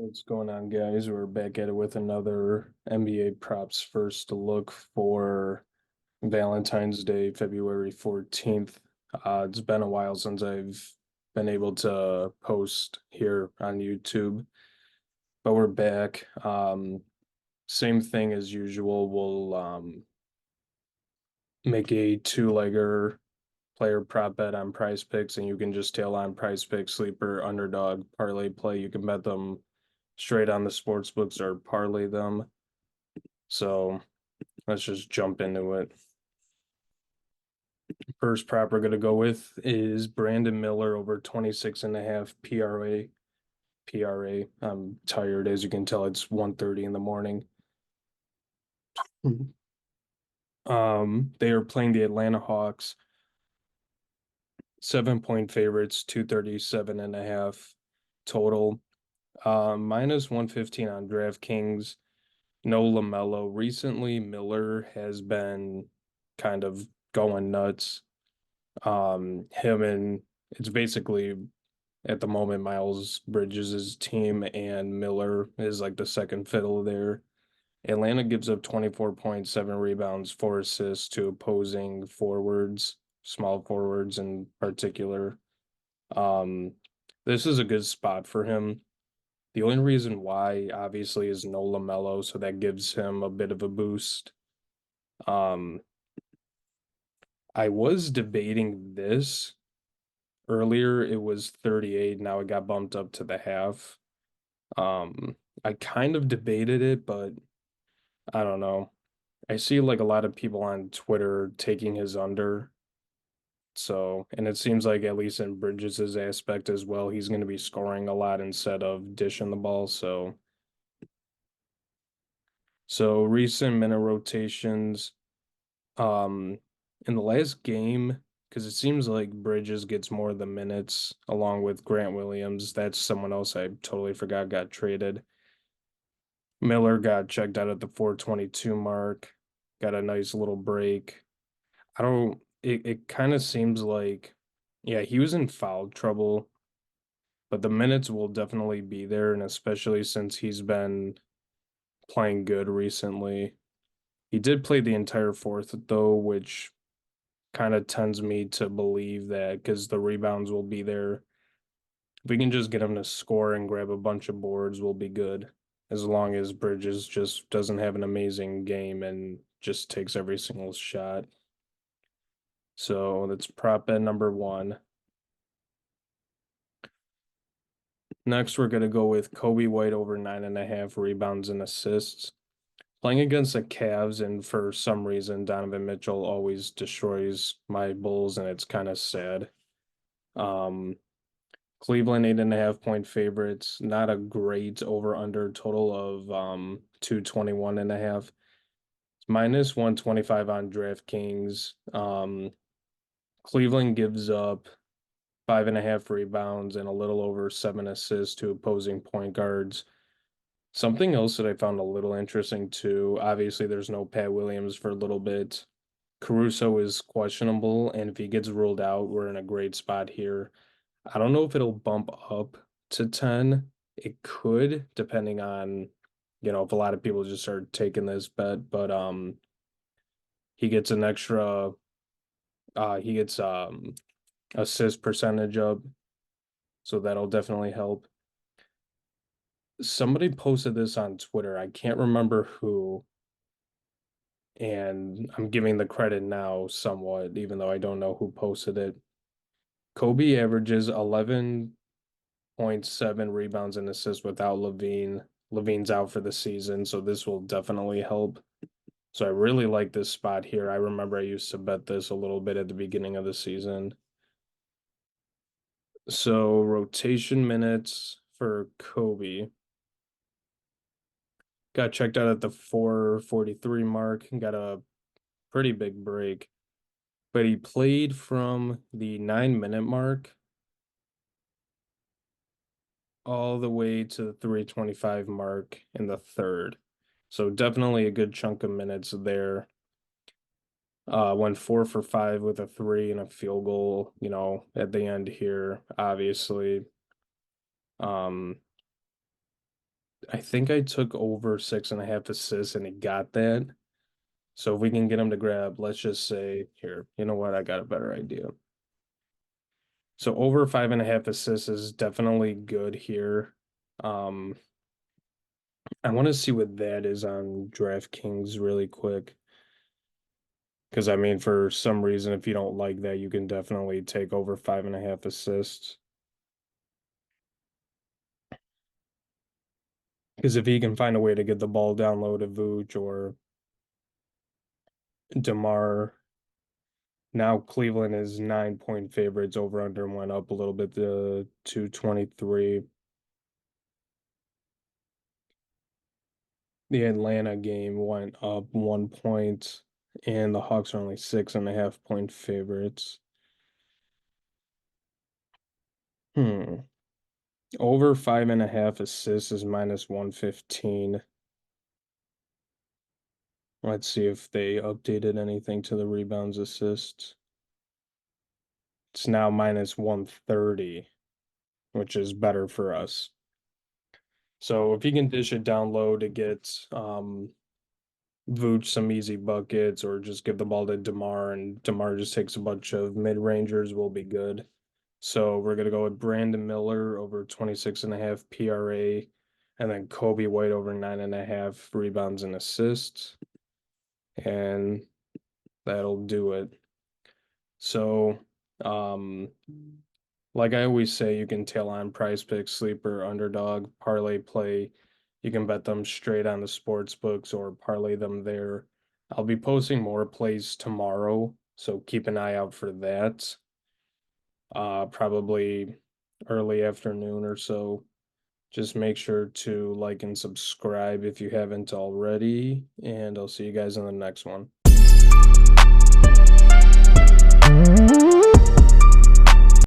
What's going on, guys? We're back at it with another NBA props first look for Valentine's Day, February 14th. It's been a while since I've been able to post here on YouTube, but we're back. Same thing as usual. We'll make a two-legger player prop bet on PrizePicks, and you can just tail on PrizePicks, sleeper, underdog, parlay play. You can bet them straight on the sports books or parlay them. So let's just jump into it. First prop we're going to go with is Brandon Miller over 26 and a half PRA. PRA. I'm tired, as you can tell, it's 1:30 in the morning. They are playing the Atlanta Hawks, 7-point favorites, 237 and a half total. Minus 115 on DraftKings. No LaMelo. Recently, Miller has been kind of going nuts. Him and it's basically at the moment Miles Bridges' team and Miller is like the second fiddle there. Atlanta gives up 24.7 rebounds, 4 assists to opposing forwards, small forwards in particular. Um, this is a good spot for him. The only reason why, obviously, is no LaMelo, so that gives him a bit of a boost. Um, I was debating this earlier. It was 38, now it got bumped up to the half. I kind of debated it, but I don't know. I see like a lot of people on Twitter taking his under. So, and it seems like at least in Bridges' aspect as well, he's going to be scoring a lot instead of dishing the ball. So recent minute rotations. Um, in the last game, because it seems like Bridges gets more of the minutes along with Grant Williams. That's someone else I totally forgot got traded. Miller got checked out at the 422 mark, got a nice little break. I don't, it kind of seems like, yeah, he was in foul trouble, but the minutes will definitely be there, and especially since he's been playing good recently. He did play the entire fourth, though, which kind of tends me to believe that because the rebounds will be there. If we can just get him to score and grab a bunch of boards, we'll be good. As long as Bridges just doesn't have an amazing game and just takes every single shot. So that's prop bet number one. Next, we're going to go with Kobe White over 9.5 rebounds and assists. Playing against the Cavs, and for some reason, Donovan Mitchell always destroys my Bulls, and it's kind of sad. Um, Cleveland 8.5 point favorites. Not a great over under total of 221 and a half. Minus 125 on DraftKings. Cleveland gives up 5.5 rebounds and a little over 7 assists to opposing point guards. Something else that I found a little interesting too. Obviously, there's no Pat Williams for a little bit. Caruso is questionable, and if he gets ruled out, we're in a great spot here. I don't know if it'll bump up to 10. It could, depending on, if a lot of people just start taking this bet, but he gets an extra he gets assist percentage up, so that'll definitely help. Somebody posted this on Twitter. I can't remember who, and I'm giving the credit now somewhat, even though I don't know who posted it. Kobe averages 11.7 rebounds and assists without Levine. Levine's out for the season, so this will definitely help. So I really like this spot here. I remember I used to bet this a little bit at the beginning of the season. So rotation minutes for Kobe. Got checked out at the 443 mark and got a pretty big break. But he played from the 9 minute mark all the way to the 325 mark in the third. So definitely a good chunk of minutes there. Went 4 for 5 with a three and a field goal, at the end here, obviously. Um, I think I took over 6.5 assists and he got that. So if we can get him to grab, let's just say here, you know what? I got a better idea. So over 5.5 assists is definitely good here. Um, I want to see what that is on DraftKings really quick. Because I mean, for some reason, if you don't like that, you can definitely take over 5.5 assists. Because if he can find a way to get the ball down low to Vooch or DeMar, now Cleveland is 9 point favorites. Over under went up a little bit to 223. The Atlanta game went up 1 point, and the Hawks are only 6.5 point favorites. Hmm. Over 5.5 assists is minus 115. Let's see if they updated anything to the rebounds assists. It's now minus 130, which is better for us. So if you can dish it down low to get Vooch some easy buckets or just give the ball to DeMar and DeMar just takes a bunch of mid-rangers, we'll be good. So we're gonna go with Brandon Miller over 26.5 PRA and then Kobe White over 9.5 rebounds and assists. And that'll do it. So like I always say, you can tail on PrizePicks, sleeper, underdog, parlay play. You can bet them straight on the sports books or parlay them there. I'll be posting more plays tomorrow, so keep an eye out for that. Probably early afternoon or so. Just make sure to like and subscribe if you haven't already, and I'll see you guys in the next one.